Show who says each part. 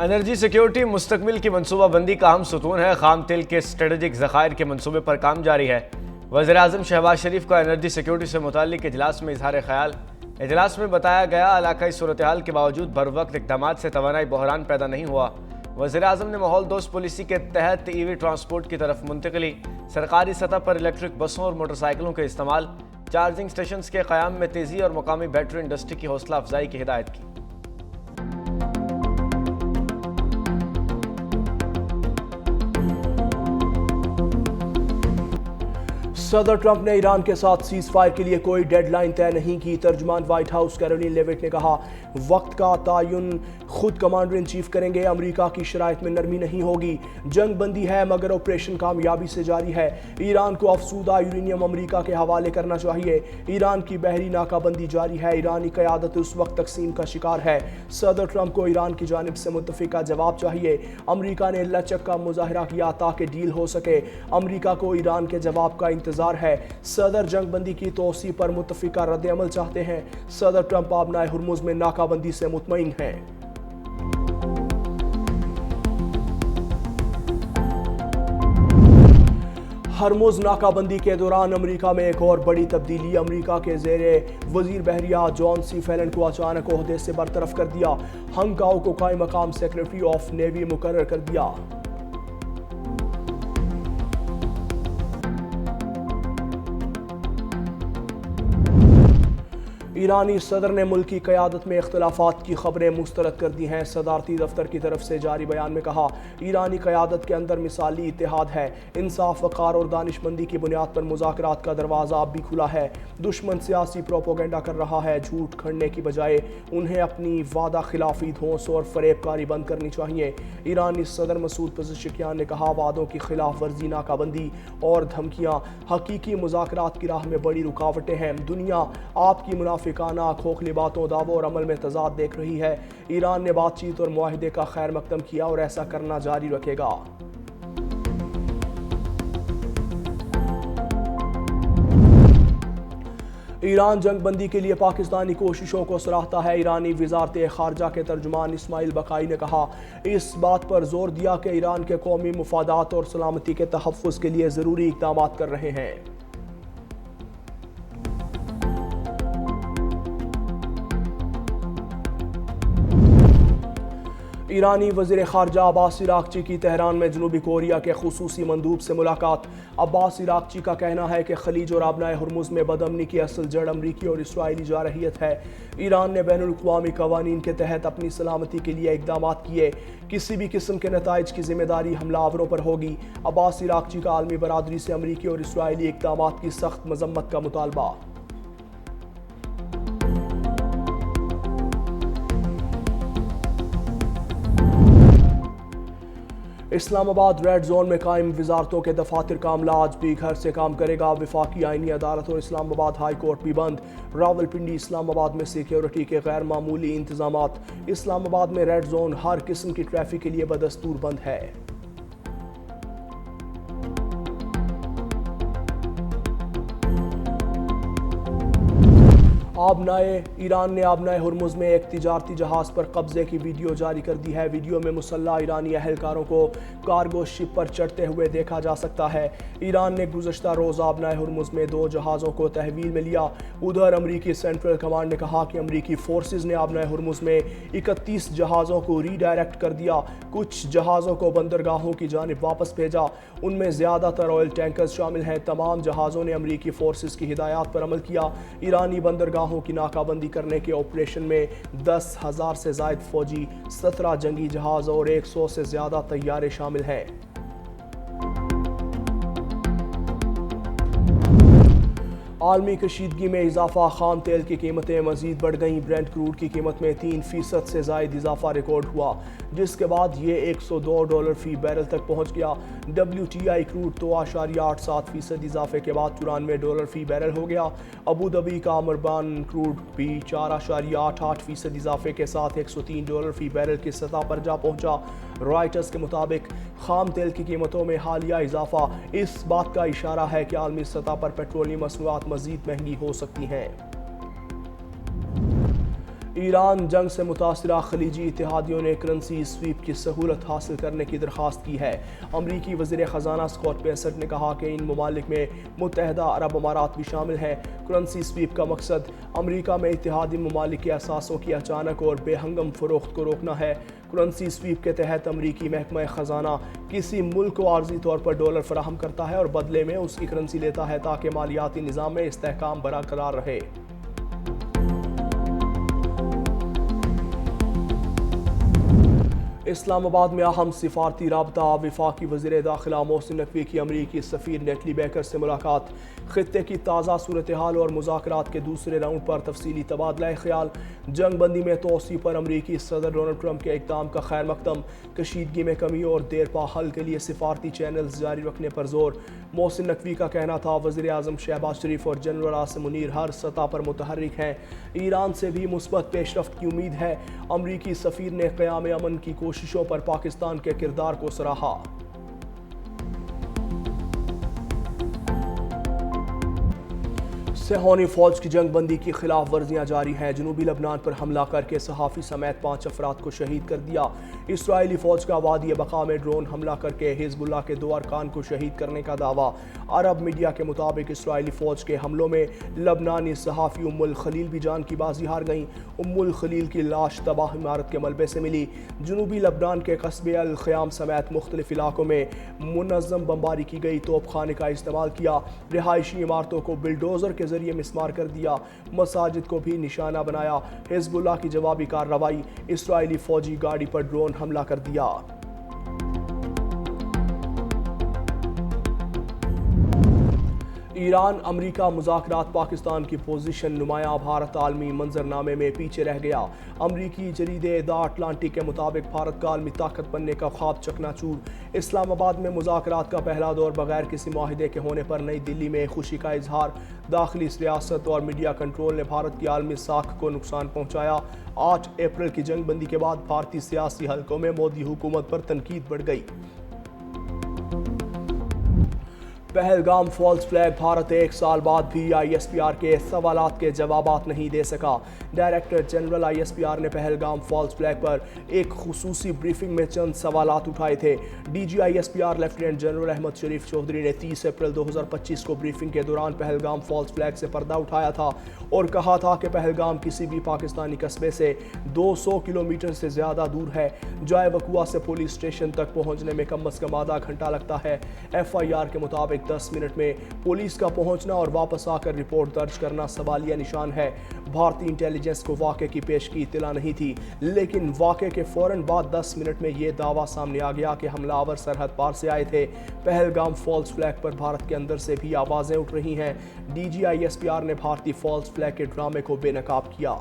Speaker 1: Energy security مستقبل کی منصوبہ بندی کا اہم ستون ہے۔ خام تیل کے اسٹریٹجک ذخائر کے منصوبے پر کام جاری ہے۔ وزیر اعظم شہباز شریف کا انرجی سیکیورٹی سے متعلق اجلاس میں اظہار خیال۔ اجلاس میں بتایا گیا علاقائی صورتحال کے باوجود بروقت اقدامات سے توانائی بحران پیدا نہیں ہوا۔ وزیر اعظم نے ماحول دوست پالیسی کے تحت ای وی ٹرانسپورٹ کی طرف منتقلی، سرکاری سطح پر الیکٹرک بسوں اور موٹر سائیکلوں کے استعمال، چارجنگ سٹیشنز کے قیام میں تیزی اور مقامی بیٹری انڈسٹری کی حوصلہ افزائی کی ہدایت کی۔
Speaker 2: صدر ٹرمپ نے ایران کے ساتھ سیز فائر کے لیے کوئی ڈیڈ لائن طے نہیں کی۔ ترجمان وائٹ ہاؤس کیرولین لیوٹ نے کہا، وقت کا تعین خود کمانڈر ان چیف کریں گے۔ امریکہ کی شرائط میں نرمی نہیں ہوگی۔ جنگ بندی ہے مگر آپریشن کامیابی سے جاری ہے۔ ایران کو افسودہ یورینیم امریکہ کے حوالے کرنا چاہیے۔ ایران کی بحری ناکہ بندی جاری ہے۔ ایرانی قیادت اس وقت تقسیم کا شکار ہے۔ صدر ٹرمپ کو ایران کی جانب سے متفقہ جواب چاہیے۔ امریکہ نے لچک کا مظاہرہ کیا تاکہ ڈیل ہو سکے۔ امریکہ کو ایران کے جواب کا انتظار ہے۔ صدر جنگ بندی کی توسیع پر متفقہ رد عمل چاہتے ہیں۔ صدر ٹرمپ آبنائے ہرمز میں ناکہ بندی سے مطمئن ہیں۔ ہرمز ناکہ بندی کے دوران امریکہ میں ایک اور بڑی تبدیلی۔ امریکہ کے زیر وزیر بحریہ جان سی فیلن کو اچانک عہدے سے برطرف کر دیا۔ ہنگ کاؤ کو قائم مقام سیکرٹری آف نیوی مقرر کر دیا۔ ایرانی صدر نے ملکی قیادت میں اختلافات کی خبریں مسترد کر دی ہیں۔ صدارتی دفتر کی طرف سے جاری بیان میں کہا، ایرانی قیادت کے اندر مثالی اتحاد ہے۔ انصاف، وقار اور دانش مندی کی بنیاد پر مذاکرات کا دروازہ اب بھی کھلا ہے۔ دشمن سیاسی پروپیگنڈا کر رہا ہے۔ جھوٹ کھڑنے کی بجائے انہیں اپنی وعدہ خلافی دھونس اور فریب کاری بند کرنی چاہیے۔ ایرانی صدر مسعود پزشکیان نے کہا، وعدوں کی خلاف ورزی، ناکہ بندی اور دھمکیاں حقیقی مذاکرات کی راہ میں بڑی رکاوٹیں ہیں۔ دنیا آپ کی منافقانہ کھوکھلی باتوں، دعووں اور عمل میں تضاد دیکھ رہی ہے۔ ایران نے بات چیت اور معاہدے کا خیر مقدم کیا اور ایسا کرنا جاری رکھے گا۔ ایران جنگ بندی کے لیے پاکستانی کوششوں کو سراہتا ہے۔ ایرانی وزارت خارجہ کے ترجمان اسماعیل بقائی نے کہا، اس بات پر زور دیا کہ ایران کے قومی مفادات اور سلامتی کے تحفظ کے لیے ضروری اقدامات کر رہے ہیں۔ ایرانی وزیر خارجہ عباس عراقچی کی تہران میں جنوبی کوریا کے خصوصی مندوب سے ملاقات۔ عباس عراقچی کا کہنا ہے کہ خلیج اور آبنائے ہرمز میں بدامنی کی اصل جڑ امریکی اور اسرائیلی جارحیت ہے۔ ایران نے بین الاقوامی قوانین کے تحت اپنی سلامتی کے لیے اقدامات کیے۔ کسی بھی قسم کے نتائج کی ذمہ داری حملہ آوروں پر ہوگی۔ عباس عراقچی کا عالمی برادری سے امریکی اور اسرائیلی اقدامات کی سخت مذمت کا مطالبہ۔ اسلام آباد ریڈ زون میں قائم وزارتوں کے دفاتر کا عملہ آج بھی گھر سے کام کرے گا۔ وفاقی آئینی عدالت اور اسلام آباد ہائی کورٹ بھی بند۔ راولپنڈی، اسلام آباد میں سیکیورٹی کے غیر معمولی انتظامات۔ اسلام آباد میں ریڈ زون ہر قسم کی ٹریفک کے لیے بدستور بند ہے۔ ایران نے آبنائے ہرمز میں ایک تجارتی جہاز پر قبضے کی ویڈیو جاری کر دی ہے۔ ویڈیو میں مسلح ایرانی اہلکاروں کو کارگو شپ پر چڑھتے ہوئے دیکھا جا سکتا ہے۔ ایران نے گزشتہ روز آبنائے ہرمز میں 2 جہازوں کو تحویل میں لیا۔ ادھر امریکی سینٹرل کمانڈ نے کہا کہ امریکی فورسز نے آبنائے ہرمز میں 31 جہازوں کو ری ڈائریکٹ کر دیا۔ کچھ جہازوں کو بندرگاہوں کی جانب واپس بھیجا۔ ان میں زیادہ تر آئل ٹینکرز شامل ہیں۔ تمام جہازوں نے امریکی فورسز کی ہدایات پر عمل کیا۔ ایرانی بندرگاہوں کی ناکہ بندی کرنے کے آپریشن میں 10,000 سے زائد فوجی، 17 جنگی جہاز اور 100 سے زیادہ طیارے شامل ہیں۔ عالمی کشیدگی میں اضافہ، خام تیل کی قیمتیں مزید بڑھ گئیں۔ برنٹ کروڈ کی قیمت میں 3% سے زائد اضافہ ریکارڈ ہوا، جس کے بعد یہ $102 فی بیرل تک پہنچ گیا۔ WTI کروڈ 2.87% اضافے کے بعد $94 فی بیرل ہو گیا۔ ابوظہبی کا مربان کروڈ بھی 4.88% اضافے کے ساتھ $103 فی بیرل کی سطح پر جا پہنچا۔ رائٹرز کے مطابق خام تیل کی قیمتوں میں حالیہ اضافہ اس بات کا اشارہ ہے کہ عالمی سطح پر پیٹرولیم مصنوعات مزید مہنگی ہو سکتی ہیں۔ ایران جنگ سے متاثرہ خلیجی اتحادیوں نے کرنسی سویپ کی سہولت حاصل کرنے کی درخواست کی ہے۔ امریکی وزیر خزانہ اسکاٹ بیسنٹ نے کہا کہ ان ممالک میں متحدہ عرب امارات بھی شامل ہیں۔ کرنسی سویپ کا مقصد امریکہ میں اتحادی ممالک کے اثاثوں کی اچانک اور بے ہنگم فروخت کو روکنا ہے۔ کرنسی سویپ کے تحت امریکی محکمہ خزانہ کسی ملک کو عارضی طور پر ڈالر فراہم کرتا ہے اور بدلے میں اس کی کرنسی لیتا ہے تاکہ مالیاتی نظام میں استحکام برقرار رہے۔ اسلام آباد میں اہم سفارتی رابطہ۔ وفاقی وزیر داخلہ محسن نقوی کی امریکی سفیر نیٹلی بیکر سے ملاقات۔ خطے کی تازہ صورتحال اور مذاکرات کے دوسرے راؤنڈ پر تفصیلی تبادلہ خیال۔ جنگ بندی میں توسیع پر امریکی صدر ڈونلڈ ٹرمپ کے اقدام کا خیر مقدم۔ کشیدگی میں کمی اور دیرپا حل کے لیے سفارتی چینلز جاری رکھنے پر زور۔ محسن نقوی کا کہنا تھا وزیر اعظم شہباز شریف اور جنرل عاصم منیر ہر سطح پر متحرک ہیں۔ ایران سے بھی مثبت پیش رفت کی امید ہے۔ امریکی سفیر نے قیام امن کی کوششوں پر پاکستان کے کردار کو سراہا۔ صہیونی فوج کی جنگ بندی کی خلاف ورزیاں جاری ہیں۔ جنوبی لبنان پر حملہ کر کے صحافی سمیت 5 افراد کو شہید کر دیا۔ اسرائیلی فوج کا وادی بقا میں ڈرون حملہ کر کے حزب اللہ کے 2 ارکان کو شہید کرنے کا دعویٰ۔ عرب میڈیا کے مطابق اسرائیلی فوج کے حملوں میں لبنانی صحافی ام الخلیل بھی جان کی بازی ہار گئیں۔ ام الخلیل کی لاش تباہ عمارت کے ملبے سے ملی۔ جنوبی لبنان کے قصبے الخیام سمیت مختلف علاقوں میں منظم بمباری کی گئی۔ توپ خانے کا استعمال کیا۔ رہائشی عمارتوں کو بلڈوزر کے ذریعے مسمار کر دیا۔ مساجد کو بھی نشانہ بنایا۔ حزب اللہ کی جوابی کارروائی۔ اسرائیلی فوجی گاڑی پر ڈرون حملہ کر دیا۔ ایران امریکہ مذاکرات پاکستان کی پوزیشن نمایاں۔ بھارت عالمی منظرنامے میں پیچھے رہ گیا۔ امریکی جریدے دا اٹلانٹک کے مطابق بھارت کا عالمی طاقت بننے کا خواب چکنا چور۔ اسلام آباد میں مذاکرات کا پہلا دور بغیر کسی معاہدے کے ہونے پر نئی دلی میں خوشی کا اظہار۔ داخلی سیاست اور میڈیا کنٹرول نے بھارت کی عالمی ساکھ کو نقصان پہنچایا۔ 8 اپریل کی جنگ بندی کے بعد بھارتی سیاسی حلقوں میں مودی حکومت پر تنقید بڑھ گئی۔ Pahalgam false flag. بھارت 1 سال بعد بھی ISPR کے سوالات کے جوابات نہیں دے سکا۔ ڈائریکٹر جنرل ISPR نے پہلگام فالس فلیگ پر ایک خصوصی بریفنگ میں چند سوالات اٹھائے تھے۔ DG ISPR lieutenant general Ahmed Sharif Chaudhry نے 30 اپریل 2025 کو بریفنگ کے دوران پہلگام فالس فلیگ سے پردہ اٹھایا تھا اور کہا تھا کہ پہلگام کسی بھی پاکستانی قصبے سے 200 کلومیٹر سے زیادہ دور ہے۔ جائے وقوع سے پولیس اسٹیشن تک پہنچنے میں کم از کم آدھا گھنٹہ لگتا ہے۔ FIR کے مطابق 10 منٹ میں پولیس کا پہنچنا اور واپس آ کر رپورٹ درج کرنا سوالیہ نشان ہے۔ بھارتی انٹیلیجنس کو واقعے کی پیشگی اطلاع نہیں تھی، لیکن واقعے کے فوراً بعد 10 منٹ میں یہ دعویٰ سامنے آ گیا کہ حملہ آور سرحد پار سے آئے تھے۔ پہلگام فالس فلیگ پر بھارت کے اندر سے بھی آوازیں اٹھ رہی ہیں۔ DG ISPR نے بھارتی فالس فلیگ کے ڈرامے کو بے نقاب کیا۔